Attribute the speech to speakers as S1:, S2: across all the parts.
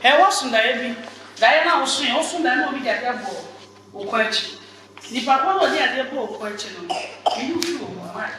S1: wasn't there. Diana was saying, also, I know we get that ball or question. The papa was there, the ball question. You feel right.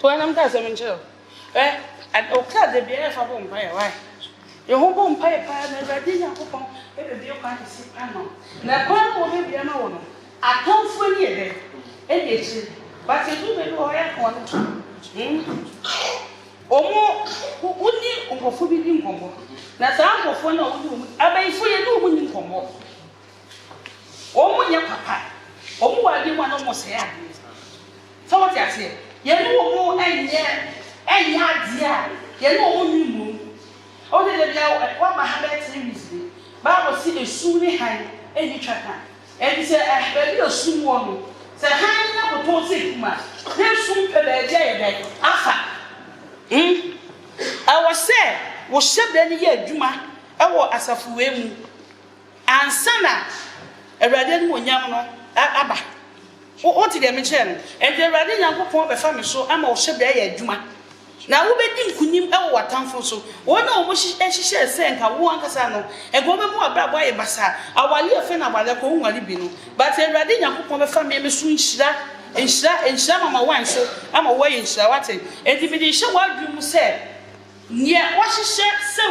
S1: When I'm going to and okay, the beer for Bompire, why? Your home Bompire, and I didn't hope on every kind of sick panel. Now, one will be an owner. I come for you then, and it's but you do the lawyer want to. Or more, who need or for being combo. That's our for no room. I may for you no winning combo. Oh, your papa. Oh, I didn't want to say. So what I say? You know more and yeah, you know more. Only the girl what my habit seriously. But I will see the soon hand and you track. And he said, I have a soon woman. Say, hang up a poor sick man. They'll soon pay their day. Aha. I was said, was shed any year, Juma. I was as a fool. And Sana, a radiant one young Abba. What did I mention? And the Radin Uncle Pump a family, so I'm all shed there, Juma. Now, we didn't couldn't what time for so. One of which she said, saying, I want Casano, and go more about why a bassa. Our little friend about the home libino. But a Radin Uncle Pump a family soon shot and some of my wine, so I'm away in Shawati. And if it is so what you said, yeah, what she said, so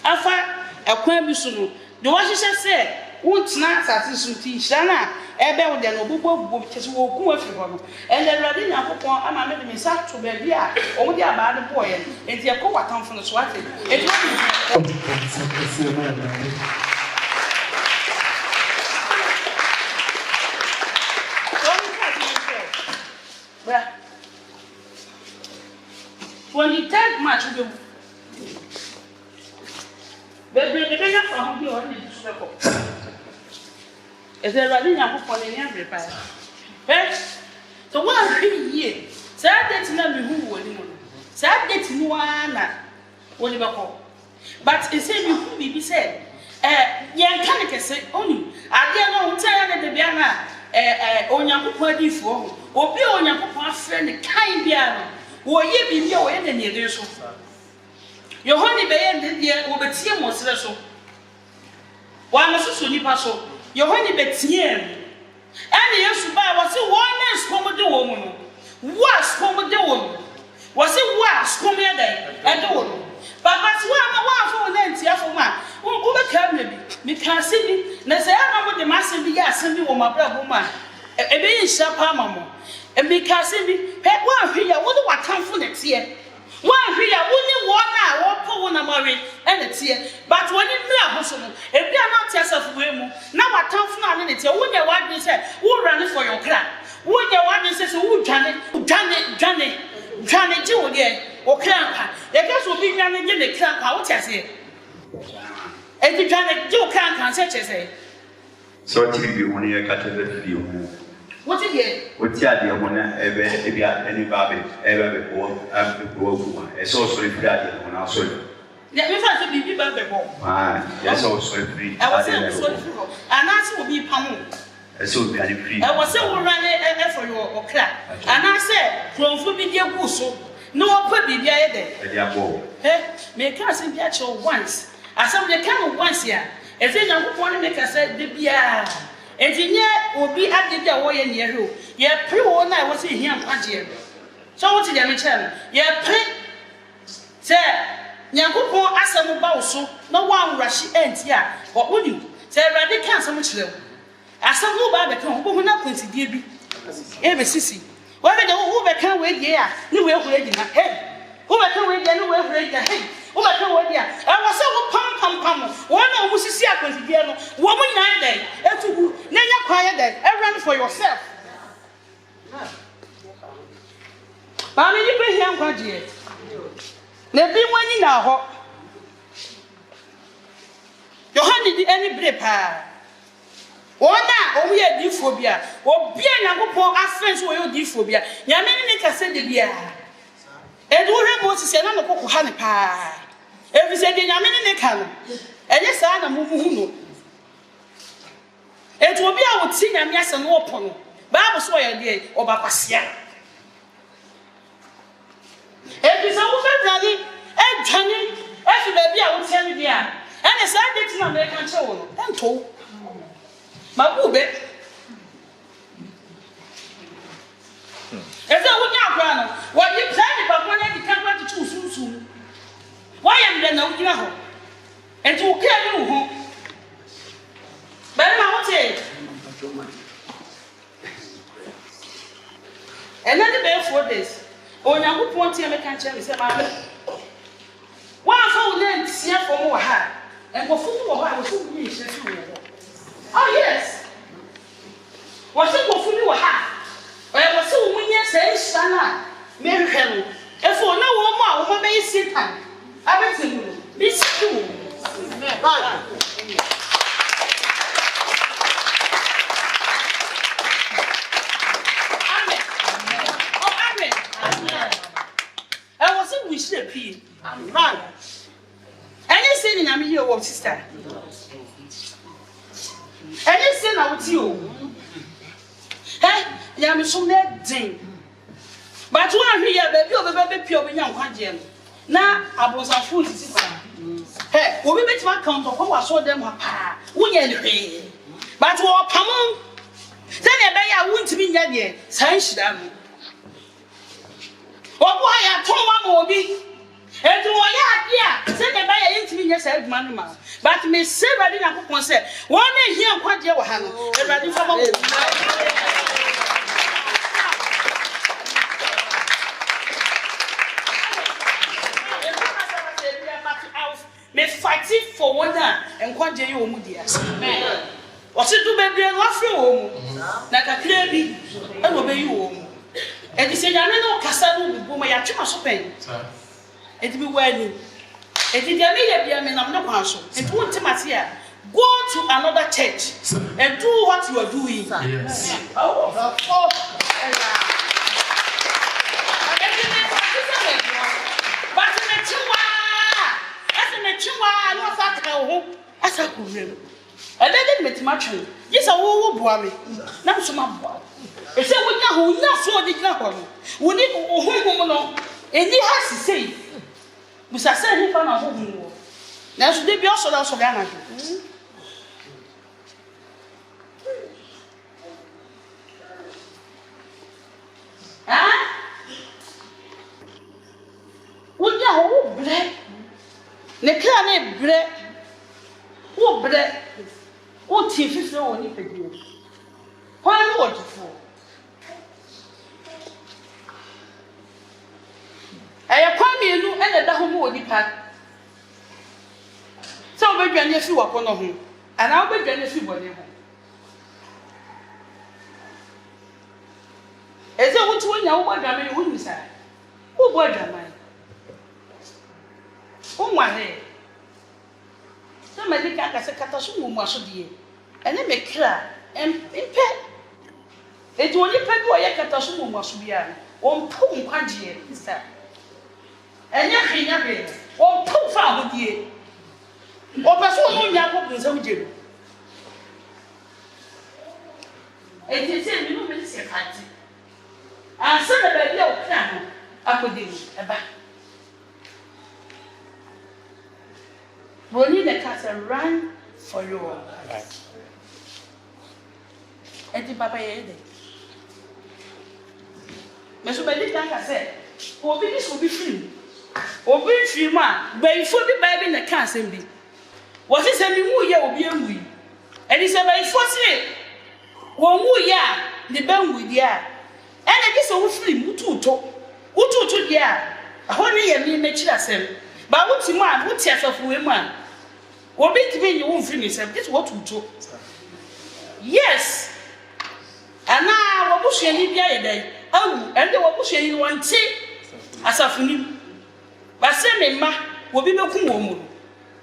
S1: I find a quamusuno. The what she said, won't not satisfy Shana. Ebe de no bubu tese wo ku afiri ho no and the ready nyakopon ama me de me sa to ba bia o de aba de boy enti e ko watamfo no so ate enti when the third match we be benya from here on the circle. Is there running up upon any repair? Yes? So one 3 years. Saturday to know who will you. Saturday to know one you call. But it said you could be said. Young Canica said only. I dare not tell the Biana on your party for, or be on your papa friend, kind Biana, or ye be your enemy. Your honey bay and the year will be tear more so. One was so paso. Your honey betien. And yes, was it one man's come the woman? Was come the woman? Was it was come here day? I don't know. But that's why I'm a wife for an empty for man. Who become me can't see me. Let's say I know the massive yes and you my brother woman. A being sharp mamma. And because me, pet one here, what come for next year? One here, only one hour, or poor one married, and it's here. But when you know, if they are not test of women, now I come from an entity, when you want to say, who run it for your clan? When you want to say, who Johnny, Julia, or clan, they just will be running in the clan, how test it. And the Johnny, you can't such as say.
S2: So, you want to cut the view.
S1: What is it?
S2: What's the idea when any baby ever before? It's also free when I saw it.
S1: Let me find the people before.
S2: Yes, also free.
S1: I was so free. And that's will be Pamu.
S2: It's so very free.
S1: I was so running for your clan. And I said, from Fubia Busso, no put the idea. Hey, make us in the actual once. I saw the kind of once here. Ese Nyankopon make us say de bia. Entinye obi ade bia wo ye ne ho. Ye pre wo na wo se hia kwagye. So what dey me tell? Ye pre say Nyankopon asem ba wo so na wo anwrashi enti a wo woni. Say Awurade kan asem kire wo. Asem no ba be kan wo na kwantidie bi. E be sisi. Wo be de wo be kan we die a ne we hura gina. Hey. Wo be kan we die ne we hura gina. Hey. Wo be kan we die a. E wo se wo pam. Wo na wo sisi akwantidie no. Wo mo nyan den. Etugu. Na nya kwaye den. Run for yourself. Ba me ni be hia kwagye. Na bi wani na ho. Yohane di any bre pa. Ona omu ye di phobia. Obi Nyankopon afrens wo ye di phobia. Nyame ni kase de bia. Edu hwe Moses na no kokko ha ne pa. Ebi se de nyame ni ka no. Enye sa na mu hu no. Edu obi a wo ti nyame ase no opo no. Bible so ye de obakwasea. Ebi se wo febrani edwane efi ba bi a wo tie ni dia. Ene sa de ti na me kan che wo no. Ento Mabube. Eze wo nya akwa no, wo yi plan ni papa na di kan to chususu. Why am there na wo gina ho? Enti wo kia ni wo ho. Ba ma wo te. Ena ni be 4 days. Onyankopon tie me kan che me se ma be. Wa fa wo na ntia fo mo ha. Enkofu wo ho a wo so ni hye fi wo. Oh yes. What's it for you? What's it when you say, Sana? Mary Helen. If for no woman, woman may sit down. I bet you. This too. Amen. Oh, amen. I was in wish the pea. Amen. Anything in your work, sister. Anything I would you. Hey, Yam so net ding. But one here, baby, or baby, pure young Quantian. Now, I was a fool. Hey, we will make my count of who I saw them. We ain't pay. But what, Pamon? Then I wouldn't be yet, Sanch them. What why I told my movie? And do I have, send a buyer into me, yes, money, but Miss Sarah didn't have say, one day here, what you have, and ready for me fighting for one and one day you dear. What's it to baby and laugh you like a clear and obey you. And you say, I know Cassandra will my actual pain. It be wedding. It did a man, I'm not partial. And one Timothy, go to another church and do what you are doing. Yes. Oh, as I could remember. I didn't make much. Yes, I will boy me. Now, so my boy. If I would not so did not we need home, and he has to say, but I said he found a home. Now, should they be also Ghana? Ah? Would you hold bread? The canny bread. What bread? What teeth is no one for you? Why not for? I appoint me a new and a home would depart. So, baby, and yes, you are one of him, and I'll be generous with one. As I want to win your word, I mean, wouldn't say. Who word am I? Oh, my head. Somebody can't say Catasumu must be, and then make clear and pet. It only pet why Catasumu must be on Pum Quantier, sir. And yet, on Pum found ye. Or Passion Yacob is on you. And he said, you know, Mr. Fancy. And son of a young clan, I could do a back. Ronnie the castle ran for you all.
S3: Right.
S1: And Papa Yede. Mr. Benedict said, "Oh, this will be free. Oh, be free, man. But before the baby in the cancer be. Was it sending you will be a wee? And he said, by forcing one more year, the bang with ya. And I guess I will free, Mutu, ya. A whole year, me make it. But what's the man? What's your of women? What makes me you won't finish? This what we do. Yes. And now, what was your day? Oh, and the what was your one say? As a funim. But say, ma, will be no woman.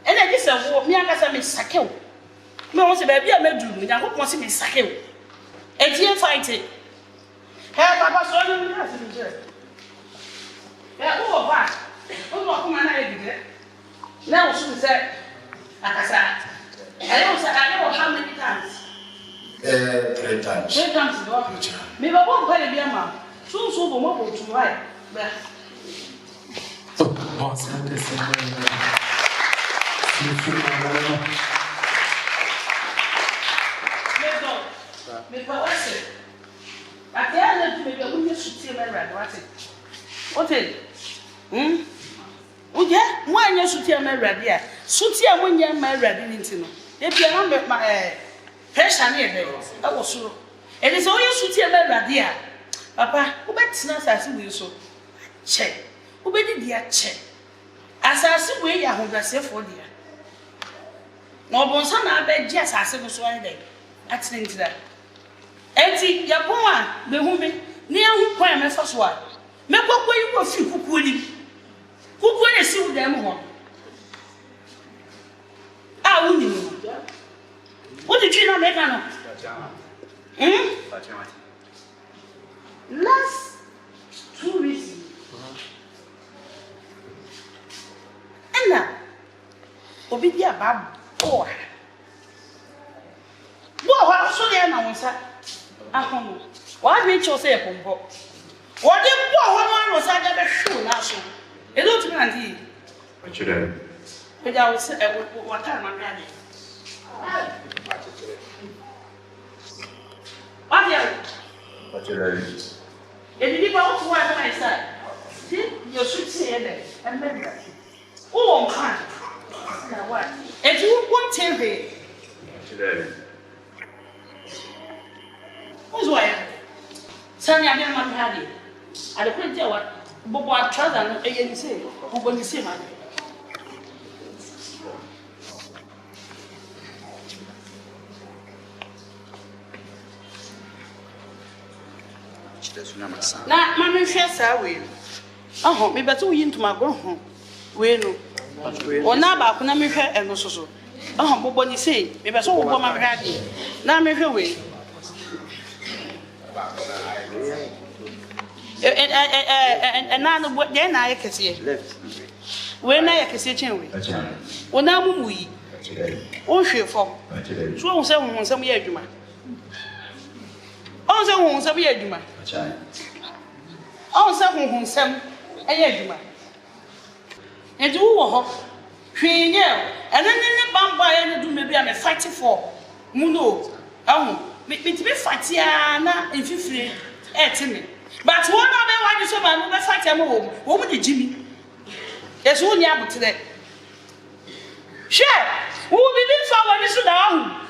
S1: And I guess I walk me as I may sackle. No one's a baby, I may do, and I hope once in sackle. And here fighting. Have Papa Solomon has been there. Oh, what? Oh, come on, I did it. Now, she said, I don't know how many times.
S3: 3 times.
S1: 3 times. Maybe I won't pay a man. So, the mobile to write.
S3: Boss,
S1: me for what's it? At the end of the day, we should see my red. What it? Oh, yeah, why you should tell my red? Yeah, should see when you're my red in it. If you remember my pressure near there, I was sure. It is all you should tell my red, dear. Papa, who bets not as you so? Check. Who bet it, dear, check. As I see where you are, who does it for dear. No one son, I bet just as I was one day. That's into that. Eti ya boa be hu me ne hu kwan me fa so a me kokko yi ko fi kukuni kukuni si u dem ho a wu ni wo di twi na me ka no last 2 weeks ena obi dia ba boa boa so dia na wonsa ahono wa bi cho se pompo wo de boa ho no so aja be hwu na so e do tumi anti
S2: Actually,
S1: we ja wo se wo ta na me ade
S2: actually,
S1: e di ba wo wa na isa ti yo su ti e de e me da wo kan na wa e ti wo tv
S2: actually.
S1: who's why? Sunny, I never had it. I don't tell what Bobo Trouser again say, who going to see man. Now, Mammy shares our way. Oh, maybe that's all into my go home. We know. Or now, but when I'm here and also. Oh, Bobo, say, maybe I saw what my daddy. Now, I'm here way. And now what then I can see left. When I can see change. When I'm we. Oh, she for. So, some year, Juma. Oh, some year, Juma. Oh, some a year, Juma. And do she yell, and then the vampire do maybe I'm fighting for Muno. Oh, me be Fatiana if you free. But one of them, why you so man, we fight him home. What would Jimmy? Yes, only able to that. Share, who will be this for when you sit down?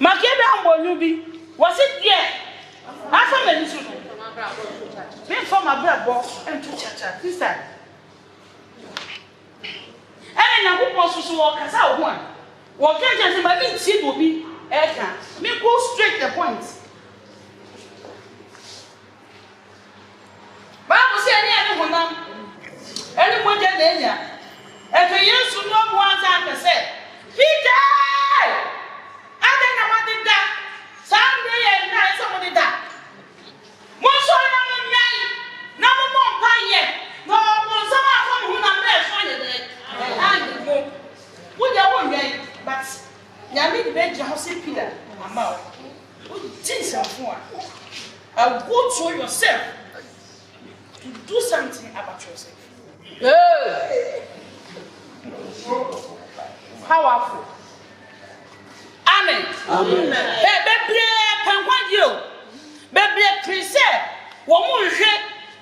S1: Makeda will you be? Was it yet? I found a little. Been for my bread box and to chacha this time. And I who wants to walk as out one. What can't just my seed will be air. Me go straight the point. Bible say any honam anyone get danger and to use to know one time say Peter I don't know what did that Sunday and night somebody that most of them no more pie no more some from who I'm there for the and would you want me but Yami the bench house Peter amount things are for I'll go through yourself to do something about yourself. Hey! Powerful. Amen. Baby, Pankwadio. Baby, Prise. Woman,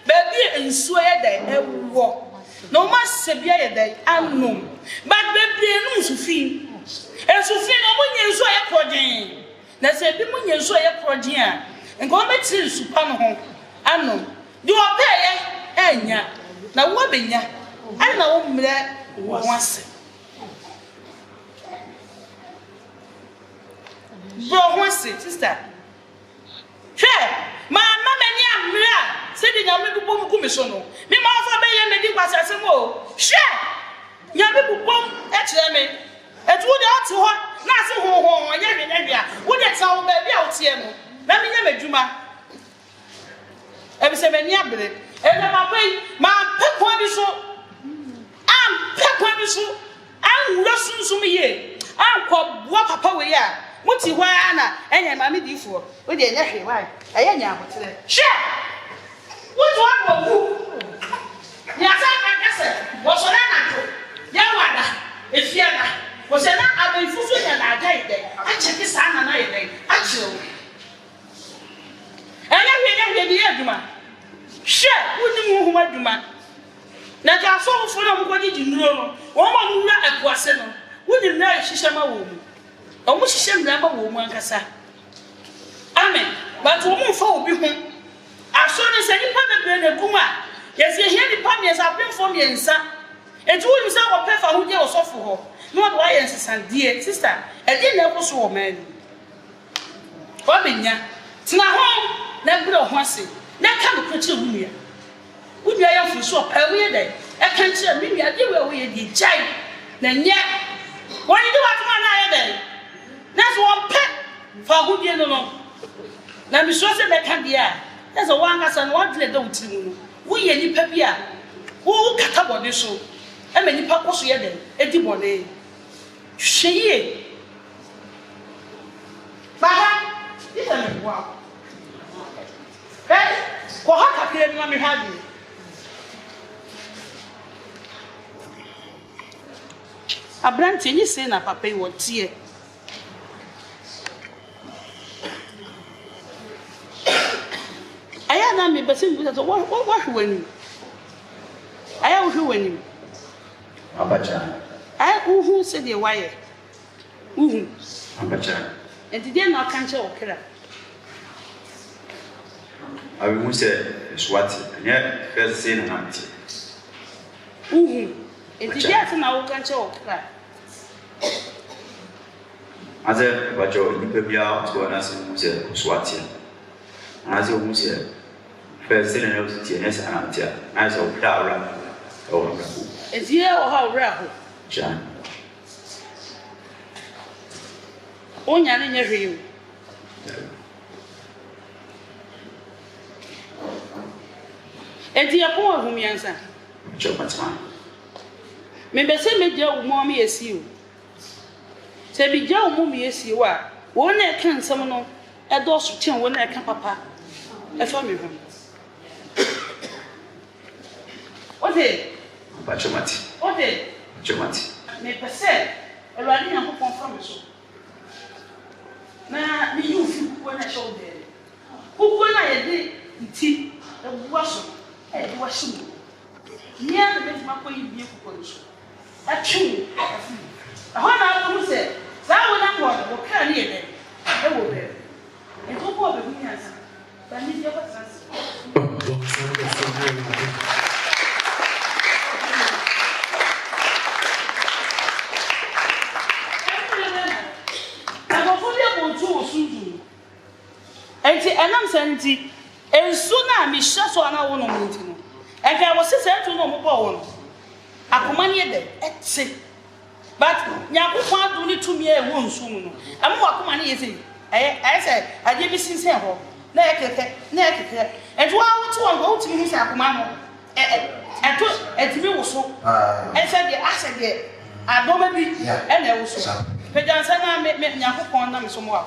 S1: baby, and swear that a walk. No más severe day, unknown. But baby, no Sophie. And Sophie, no one is so a project. That's a woman is so a project. And go back to Supano. Unknown. You are there, and ya. Now, what be ya? I know that once. Bro, what's it, sister? Hey, my mamma, said the young people commission. Me, my family, and the was as a mo. Share young people bomb at me. It would out to her, nothing home, and young area. Would that sound baby out here? Let me never do my. Every 7 years, and my pay, my pet one is so. I'm pet one is so. I'm rushing to me. I'm called what papa we are. What's the Wana and your mammy do for? With your nephew, why? I am now. Share! What's one of yes, I said, what's an anatomy? Yawada, if Yana was an other food and I died there. I check his son and I day. Actually, and I hear the argument. Share, wouldn't you move my demand? Now, I saw for them what did you know? Woman who not a person wouldn't know she's a woman. Almost shame number woman, Cassa. Amen. But woman for be home. As soon as any public a woman, yes, you hear the pummies have been for me and son. And to himself a pepper who deals off for her. Not why and sister, dear sister, and then there was a man. Bobbin ya. Tina home, never go once. That can be pretty women. Would you have for so a weird day? I can't tell me, I do where we did giant. Then yet, what do you do at one eye then? That's one pet for who you know. Now, Miss Rosa, that can be a. That's a one as and one little to we any pepia. Who cut up on this show? And many purpose yet, anybody. She. Baba, this is a wow. Hey, what happened, Mammy Hardy? A branch in his son, a papa, what tear. I am not me, but what when I am who when you
S2: Abacha.
S1: I who said the wire.
S2: Abacha.
S1: And did not can't okay.
S2: I will say Swati, and yet first seen an empty.
S1: And did yet now can't okay.
S2: As a Bajo, you could be out to an answer Swati. As you will say, first seen an empty, and yes, an empty. As of Dara. Oh,
S1: it's here or how rare.
S2: John.
S1: Only in your room. And the poor whom you answer.
S2: Chopin.
S1: Maybe say me Joe mommy as you. Say be Joe mommy as you are. One I can summon a dose of tin when I can papa. A family room. What is
S2: Bachomati.
S1: what is
S2: Chomati.
S1: me per se? A running up from so. Now, me you when I showed there. Who when I did tea, the wash, and wash you. Near the best my way you could. A true. A hundred who said, that would not want to carry it. I will bear. And who bought the winners? But need your presence. And I'm saying, and sooner me shut on our own meeting. And I was said to no more. I command ye at say. But Yaku do need to me a wound soon. I'm what money is it? I said, I give you since here. Naked, and 1 or 2 go to me, Sakumano. And to me also. And said, I said, I don't be, and I was. But Jansana made Yaku on them some more.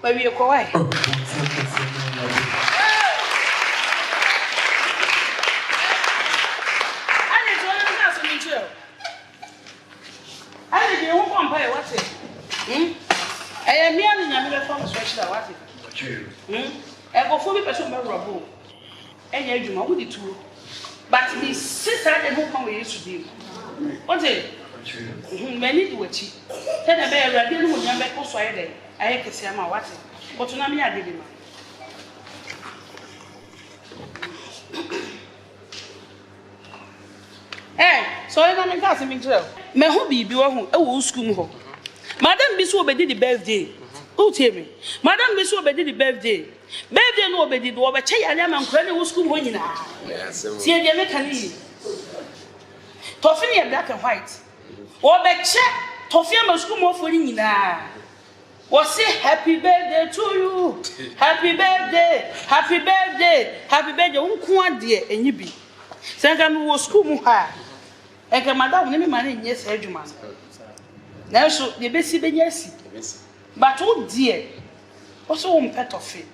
S1: Baby, you're quiet. I didn't want to ask me too. I didn't want to compare what's it. I am merely a phone stretch that what it. I go for me, person, my rubble. And you do not do too. But his sister and who come with you to do. What's it? Many do it. Tell the bear, I didn't want to make us Friday. I can say, my what? But to me, I didn't. Eh, so I don't got him in jail. My hobby be one who school home. Madam Bissell did the birthday. Who tell me? Madam Bissell did the birthday. Birthday no be did over chair and I'm crying who school when you know. See, the American. Toffee black and white. Or back check. Toffee must come off when you know. Was say happy birthday to you. Happy birthday. Happy birthday. Happy birthday. Uncle dear and you be. Sangam was school muha. And madam name money yes hedgeman. Now so the best be yes. But oh dear. Also on pet of it.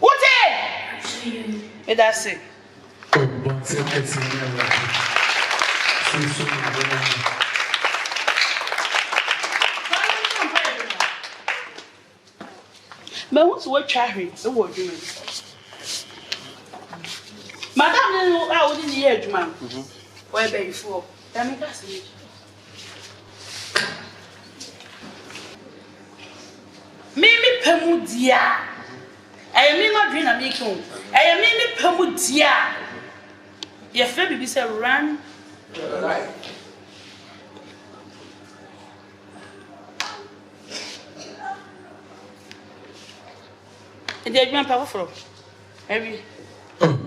S1: What eh? That's it. But what's what charity? The word doing. Madam, I wouldn't hear you, ma'am. Where be for? Tell me that's it. Mimi Pemudia. I am not doing a making. I am Mimi Pemudia. Your baby be said run. Right. And they're going powerful. Every. Mommy,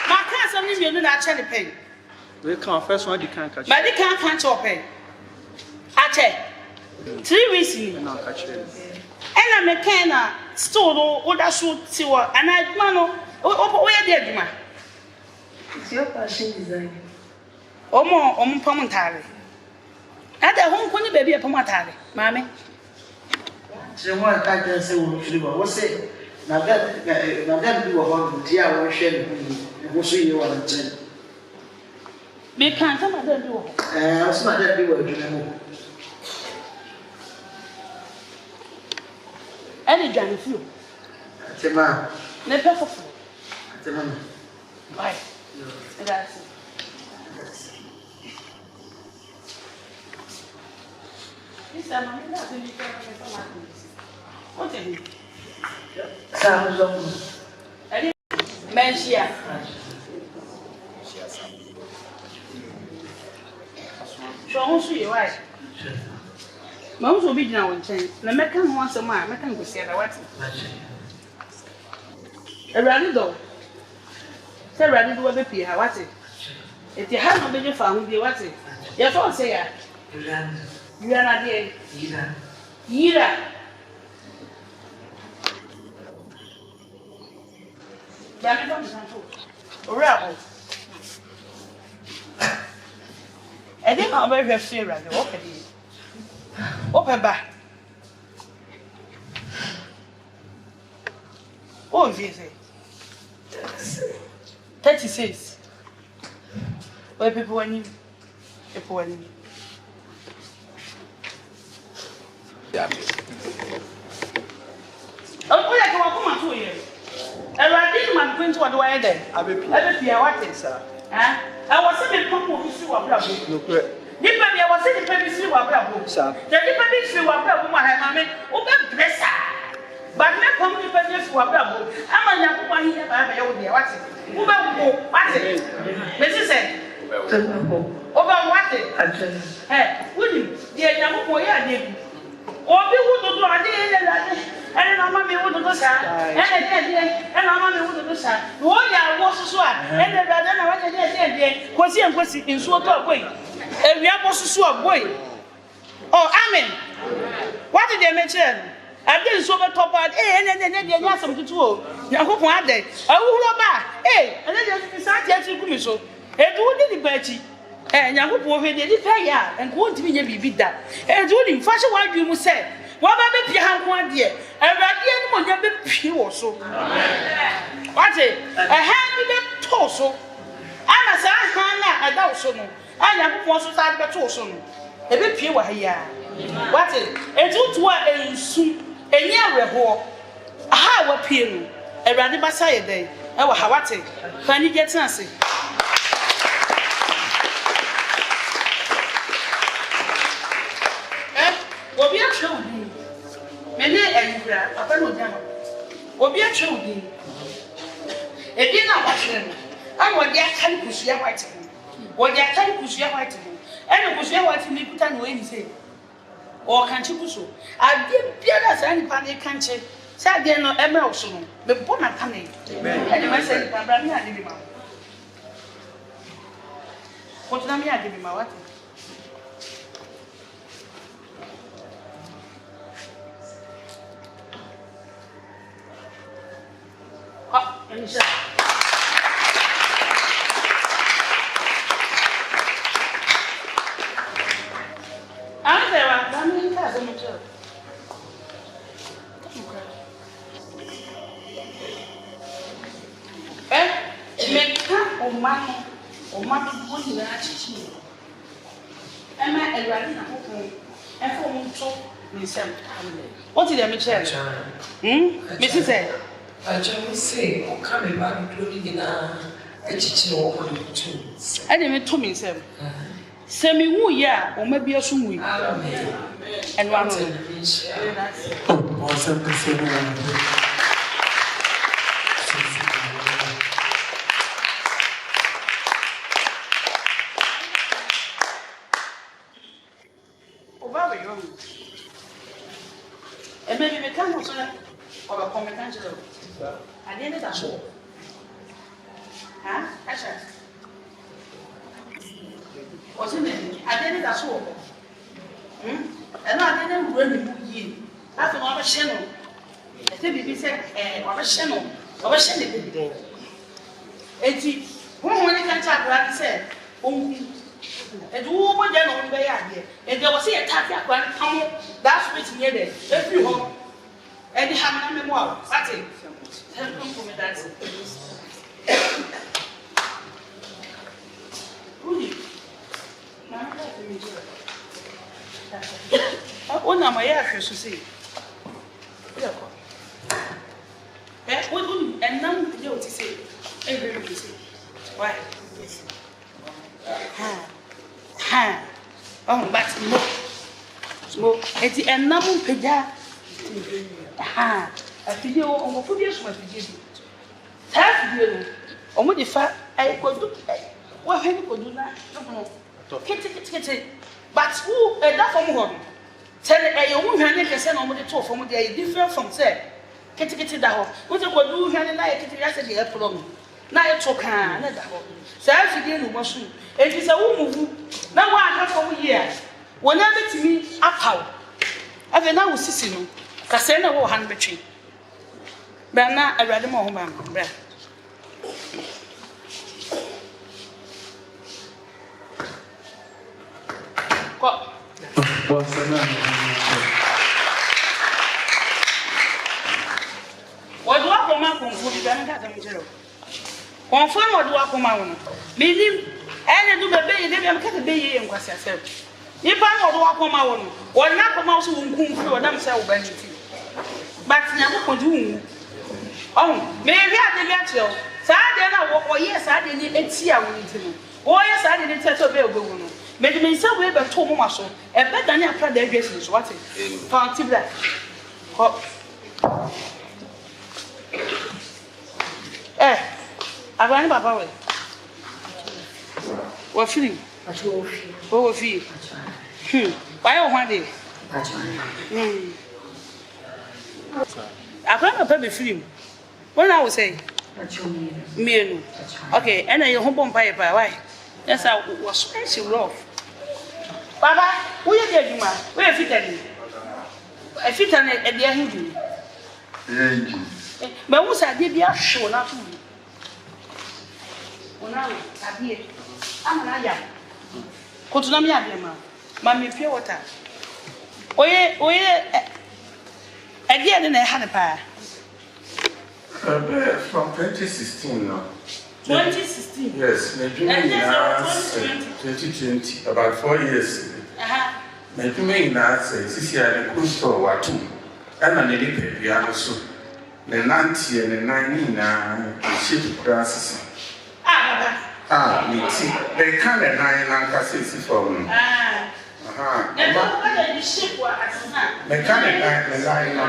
S1: my cousin is your natural pain.
S4: We can't first one, you can't catch it.
S1: But they can't catch your pain. I tell 3 weeks in.
S4: No, catch it.
S1: And I'm a kind of store or that should see what, and I know where did you?
S5: It's your fashion design.
S1: Or more Pomontari. At the home, when the baby a Pomontari, Mammy.
S5: Someone I can say, what's it? Now that you are on the dear or shell, who see you on the
S1: They can't come at the door.
S5: I was not that you were doing.
S1: Any Johnny few.
S5: Tema,
S1: Never for food.
S5: Tema.
S1: Why? That's it. This time I'm not going to be what is it?
S5: Sounds of
S1: Mensia. So, also, you're right. Most will be now in change. The Mecan once a mile, Mecan will say, what's it? A rally though. Say, rally do a baby, what's it? If you have no baby found, what's it? Your phone say, you are not there. Yira. Rebel. I think I'm very fair. Open back. Oh, visit 36. Where people want you? People want you.
S4: Yeah.
S1: Oh, I come on to you. I didn't want to go to the wedding. I be what is, sir? I was saying, come on, you see what I'm doing. Nipa bi was say nipa bi siri wa brabo. Sir. The nipa bi siri wa brabo ma ha mame, o be blessa. But me come nipa bi siri wa brabo. Ama nya ko ahi ya ba ba ye wo de what? Wo be wo what? Me say. O be what? Eh, wuni, de nya ko ya de bi. Obi wo dodo ade ye le ade. Ene na ma me wo dodo sa. Ene na ma me wo dodo sa. Wo ya wo susu a. Ene da na wa de. Kosi nsuo to akoi. We are supposed to boy. Oh, amen. What did they mention? I didn't so much top out. Eh, and then they have something to do. I hope one day. I will go back. Eh, and then they start to so. And do the betty. Nyankopɔn hwɛ de nipa ya enko ntimi nya bibi da do ni mfa hye wadwi mu sɛ wa ba be pia hanko ade awurade ani mo nya be pie wo so amen wate bi be to so ana sa han na ada wo so no Nyankopɔn so sa de be to so no e be pie wa ha ya wate etutu a ensu enyi awerɛho aha wa pie no awurade ba sa yɛ dɛn wa ha wate fa ni gye tenase obi atwe odi me ne ayura papa no dia obi atwe odi ebi na wahwe no an wodi akan kusua white mo wodi akan kusua white mo ene kusua white ni kuta no eni se o kanchi kuso ade bia da sa ni pa ne kanchi sa de no eme oso no me bo na kane ene ma se ni pa bra mi ade bi ma ko tuna mi ade bi ma wate Insha. Antewa, dami kaze mcho. Meka omano boni na chichi. Ema elwadi na kokon. Efo mu nto ni sem. What did me tell? Mrs. say
S6: I say, o come back to the dinner. I teach you all the tools.
S1: I didn't tell me, sir. Semi woo ya, or maybe a swim. And one and maybe we can't also or a comment. I didn't that show. Huh? Asha. What's in it? I didn't that show. And I didn't really ye. That's another channel. I think we said, or a channel, or a channel. And when I can't talk, like I said, and who would then on the idea? And there was a attack when come that's what's near there. Every home. And they have no more. That's it. Help them for me, that's it. Really? Oh, no, my air to see. What would and none you to say? Everybody say. Why? Ha. Oh, but more. It's a number peja. Ha. A video on Podius was the Jizzy. Half you. Or what if I could do? What have you could do that? Kitty. But who a duff from home? Tell a woman who can send on the tour from the different from say. Kitty down. What you could do here and I get yesterday at Plum. Now you talk, and so I begin with mushroom. It is a woman who now I have over here. Whenever to me, up how. I've been now with Sissino. Cassandra will hand between. But now I read them all, ma'am. What do I come out from food? One phone, what do I come out? Meaning, and do the baby, they have cut a baby and was yourself. If I know what come out, or not come out who come through themselves by you. But never could do. Oh, maybe I didn't tell. So I didn't know, or yes, I didn't see a winter. Oh, yes, I didn't tell a baby. Made me so way but 2 months so, and better than I played their dresses. What it? Fancy black. I ran about way. What feeling? What feel? Why one day? I ran a baby film. What I would say? Me. Okay, and I home on by why? Yes, I was special rough. Baba, who you get, man? Where fit any? I fit on it at the end. But what's I did be sure not to me? Well, now, I did. I'm an aya. Kotuna mi adema. Mami pure water. Oye Edia de na ha ne pa.
S3: From 2016 now.
S1: 2016.
S3: Yes, Medjuma 2020, about 4 years. Medjuma sisi ya the cool store watu. Ana nilipe piano so. Ne nanti ne nani na ship grasses.
S1: Baba.
S3: Miti. They can't nine na kasisi from.
S1: Na kwa the ship wa asana.
S3: They can't nine na.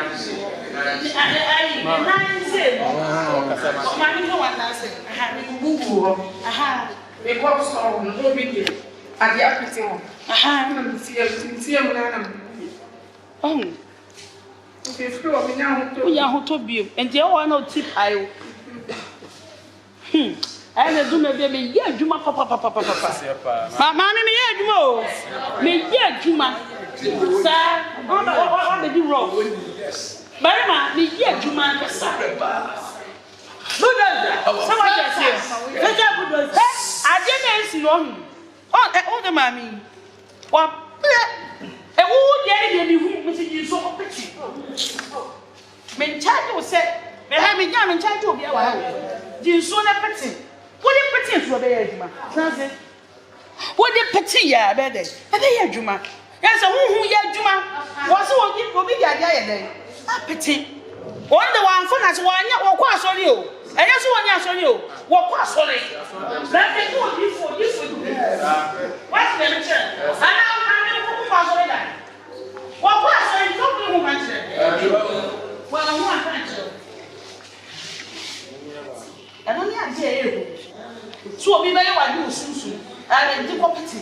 S1: Mami no one na say.
S6: Bubu. Me go so no be there. Ade apete ho. Na mtie mu na na. Okay, flow me now.
S1: We are hoto bio. And the one no tip ayo. I na do me be ye adwuma papa. Mama me ye adwuma o. Me ye adwuma. Sa, on be do wrong. Mama, me ye adwuma ka sa. Budoza. Someone just here. Let's go budoza. I didn't see on. Oh, the mommy. What? E wo dey dey hu me ti so opeti. Me charge o say, me ha me nya me charge obi a wa ha. Di so na peti. Wo dey peti so be ya adwuma. Say, wo dey peti ya be dey. E be ya adwuma. Ya say hu ya adwuma. Wo so obi ya dia ya dey. A peti. Won dey wan fo na so wa nya wo kwa asori o. Enye so wo nya asori o. Wo kwa asori. Na me ko di fo. What's the mission? What was I talking about? Well, I want to. I don't have to. So, we may want to do soon. I mean, the property.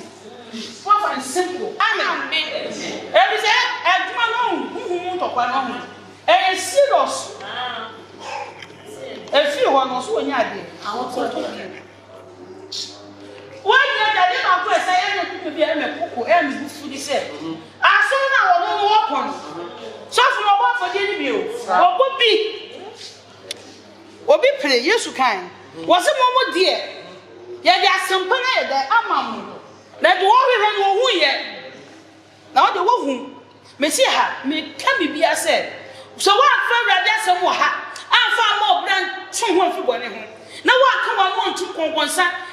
S1: What and simple. I mean, every day, I do not know and it's serious. A few one was one idea. I want to talk to you. Why did I not say anything to be a cook and food? He said, I saw now no walk on. So from a walk for the meal. What be play, yes, you can. Was a moment, dear. Yet there are some penny that I'm let the warrior who yet. Now the woman, Messiah, me can be said. So what further there's some more hat. I found more brand someone for one. Now what come on to conquer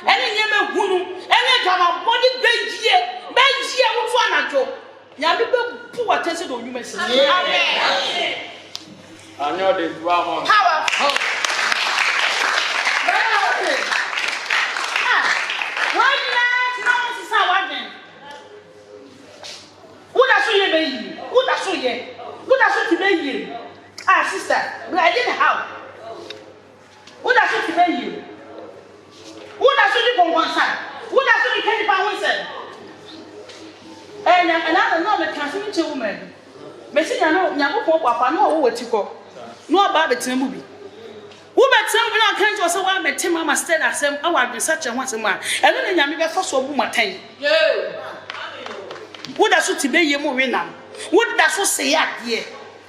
S1: any never who any come body bed year with one at all. Yabu poor attention on you, Messi. Amen.
S4: I know this drama.
S1: Power. Ah, sister, I didn't have. What does it mean you? What does it on one side? What does it depend upon one side? And another number can see woman. Messi, I know, Yabu Papa, no, what you call. No about the movie. Who bet something I can't also want me to Mamma Stella, I want to such a once a man. And then Yamiga for so woman 10. What does it be you moving now? What does it say at ye?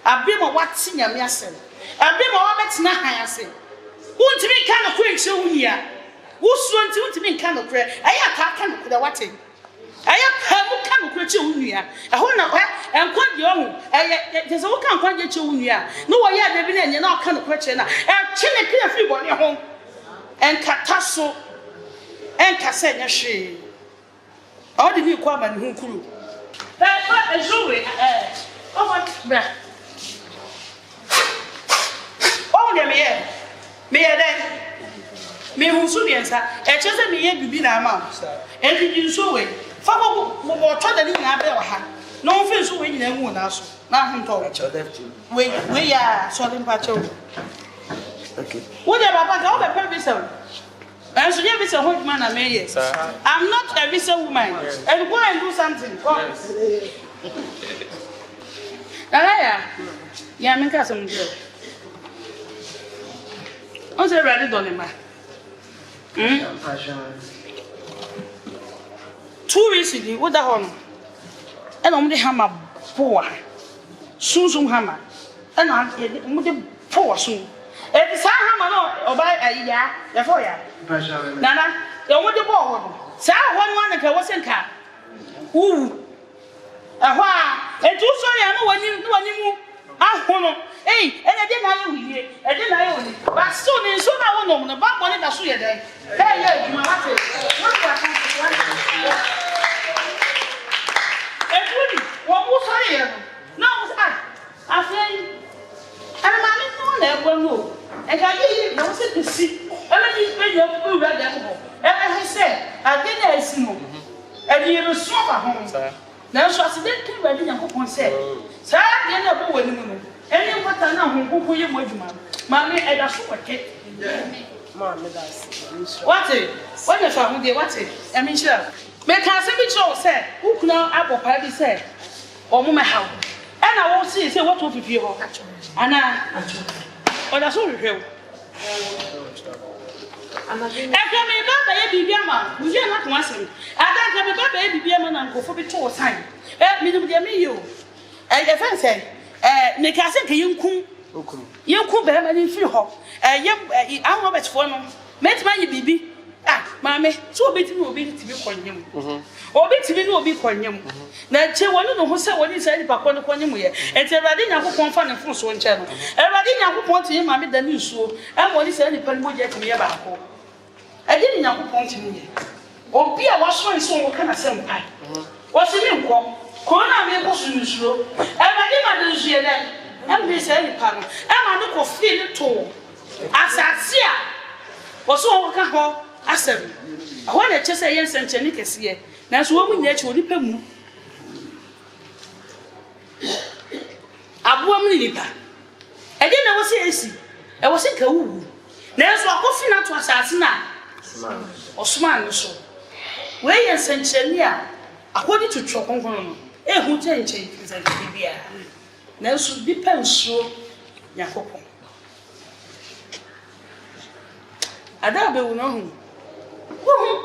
S1: I've been a what senior messon. I've been a woman's not I say. Won't me kind of quick show here. Who's want to be kind of prayer? I can't put a watching. I have kind of creature here. I hold up and quite young. There's all kind of quite young here. No, I had been in your kind of question. And chilling clear few on your home. And Catasso and Cassette she. All the new woman who crew. That is really oh, what? Oh, yeah, me then. Me who soon answer, and just me yet be na mouth. And did you so way? Father, what told the little Abel? No offense, when you won't ask. Now, him told we are sorting patch. Okay. What about all the purpose of? And so, you a whole man, I may. I'm not a visa woman. And go and do something. Now, yeah, I'm in Castle. What's a ready dollar? 2 weeks ago, what the hell? And I'm the hammer poor. Soon hammer. And I'm the poor soon. And the hammer or buy a year, therefore, Nana, you want the ball. Sir, one can wasn't car. Aha, etu so ya no wani mu ahono. Eh, ene de na ye wiye, e de na ye oni. Ba so ni so na wono no ba boni da so ye dai. Eh ye adwuma wate. No kwa kan so wani. Etu ni wo mu so ye no. Na wo sa afei ana ma ni no na e gbo no. E ga ye no se tisi. Ele ni pe ye pu ra da ko. E he se ade na esi no. E di ye so ba ho. Na so aside kin ba di Nyankopon se. Sa de na bo wani mu no. Eni kwata na ho kuku ye mo adwuma. Ma me e da so kwete.
S6: Ma me da se.
S1: What it? What if I would do what it? I mean, sure. Make us be sure, say, who could now apple pie say, or Mama how? And I won't see, say, what will be your and I, or that's all you hear. And I come in back by a baby, man, we are not once. I don't come back by a baby, man, and go for the tour time. Me, you. And the fence say, make us think you could bear my free hop. I'm not for no. Met my baby. Ah, mammy, so bit will be to be calling him. Or bit to be no be calling him. Now, one of who said what he said about one of him here. And tell Radina who won't find a full one channel. And Radina who wanted him, mammy, the news so. And what he said, the pen would get to me about. I didn't know who wanted me. Or be a wash my soul, can I send pie? What's the name called? Corona may go soon slow. And I didn't do then. And we said, Pardon. And I look of feel it tall. As I see, was all can hold. Asem ahwa na chese yen sencheni kese na so wo nya che onipa mu aboa mu nipa e de na wo se esi e wo se ka wu na so akofi na to asase na osman no so we yen sencheni a akodi tutwo konkon no e hu chenchen kisa bibia na so dipa nsuo yakopon ada be wo no hu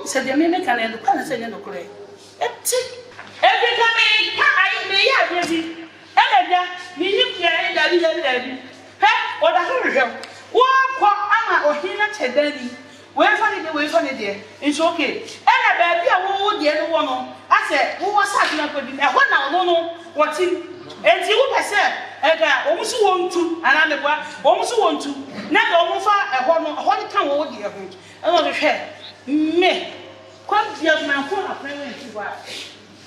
S1: said the mimic and the plan said no correct. Every time I may have ready. And you can daddy. What I heard him. What Amma or he not said daddy. Where funny the way funny dear. It's okay. And I baby, I won't the other one. I said, who was such a good dinner? What now? No, what's him? And see what I said. I almost want to, and I'm the one almost want to. Now, almost a whole time over here. Another share. Me, quite the other man for a friend to work.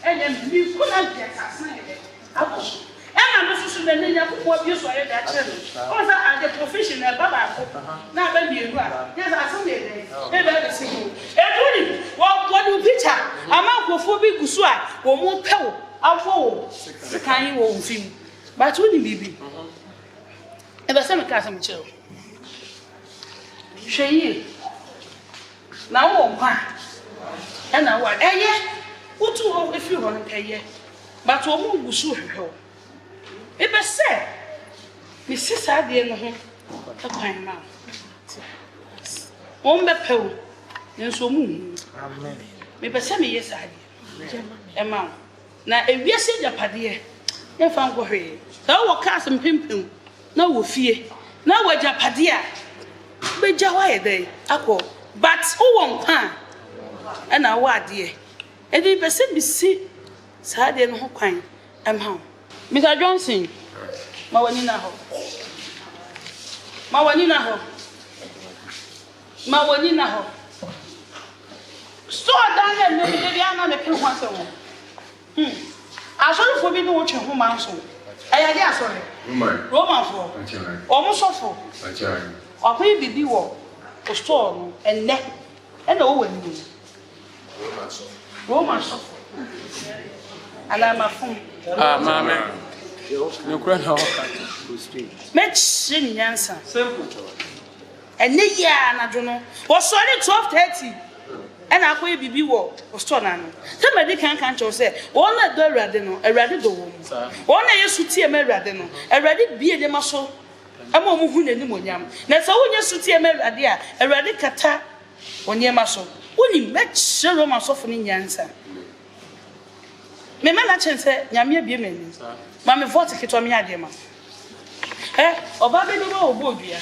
S1: And then we could not get us. And I'm not so many what you saw that channel. Also, as a professional Baba, now baby, you are. Yes, I saw it. Never single. And what you picture? A man for big Gusua or more pebble. I'll fall. The kind won't film. But when you be. And the same cousin chill. She now one and I want what to if you want to pay, but one will show her. If I say, Mrs. Adi and home, a pine mouth. One bepel, then so moon. Maybe some years I did. A mount. Now, if you say your paddy, you found go here. Thou will cast and pimping. No fear. Now, what your paddy? Be Jawai day, I call. But who won't come? And I what dear. And if I said, be see, sad and who kind, I'm home. Mr. Johnson, Mawanina ho. Mawanina ho. Mawanina ho. So down there, maybe I'm not a pin once a one. I saw for me to watch a home answer. I had sorry. Roman for almost awful. Or maybe be war. Storm and neck and over Roman and I'm a phone.
S4: Ah, mamma, you can't
S1: Match sin answer. Simple. And yeah, I don't know. Was solid 12:30 and I will be war or storm. Somebody can't say, one at the radino, a radical woman. One I used to tear my radino, a radical beard the muscle. I'm a moving in the Munyam. That's all you to tear my radia, a radical cat on your muscle. Only match Sir Roman softening answer. Me man chance Yamia be men. Mamma Vortic to me, Adema. Eh, or Babby no Bodia.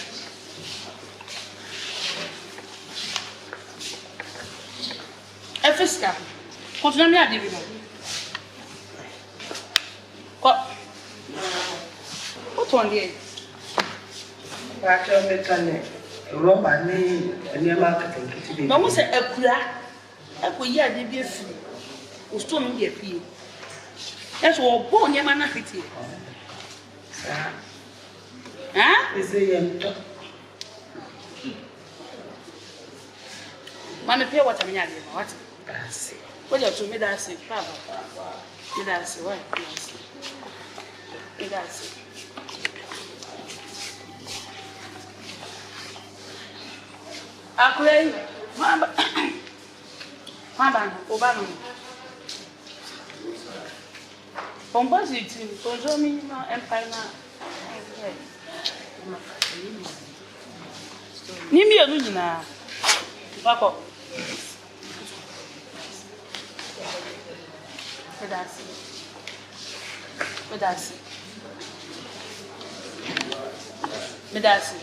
S1: Effiska, Continue, ton there.
S5: But I'm a Roma, near marketing.
S1: No one said a cura. I could hear the beer free. Who stole me a fee. That's all born your man. Huh?
S5: Is the
S1: Mamma, pay what I'm yelling. What? What you told me that I say, Papa? Did I say what? Did I say? Akure, Mama, Obama. Compositing, Tozomi, Empire. Nimi a Luna. Wako. Medasi.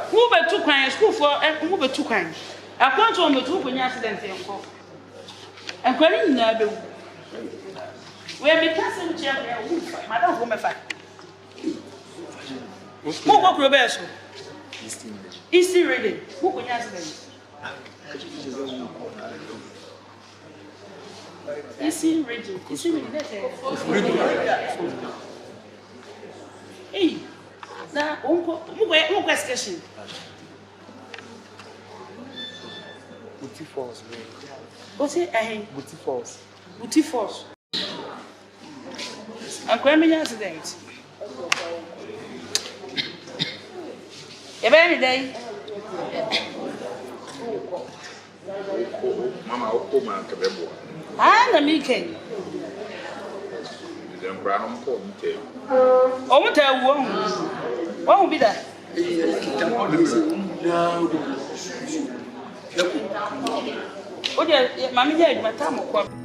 S1: Who be too kind school for who be too kind. I can't on the two when accident and calling na be. We be passing chair madam for me fa. Who go Roberto? Easy reading. Who when accident? Easy reading. Easy reading. Hey. Na who question?
S4: Booty Falls.
S1: What's it?
S4: Booty Falls.
S1: Booty Falls. I'm going to accident. Every day.
S7: Mama, I'll come and Cabebo.
S1: I'm a meeting.
S7: Then Brown Pond.
S1: Oh, tell one. What will be that? Oh, yeah, Mammy, my time.